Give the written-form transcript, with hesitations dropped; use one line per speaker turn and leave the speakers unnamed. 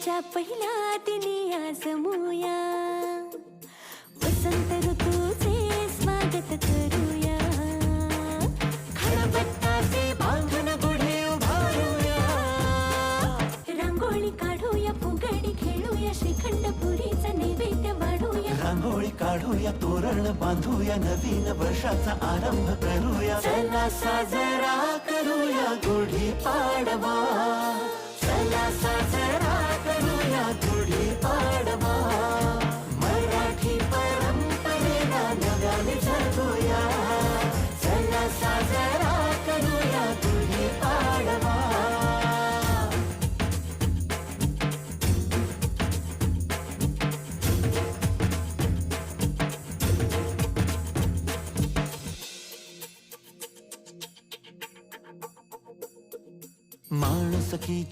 वर्षाच्या पहिल्या दिनी आज मोया वसंत ऋतूचे स्वागत करूया खळबत्ताचे बांधून गुढे उभारूया रांगोळी काढूया फुगडी खेळूया श्रीखंड पुरीचा नैवेद्य वाढूया
रांगोळी काढूया तोरण बांधूया नवीन वर्षाचा आरंभ करूया चला साजरा करूया गुढी पाडवा चला साजरा करूया गुढी पाडवा मराठी परंपरेला नव्याने जगूया चला साजरा करूया गुढी पाडवा माणुसकी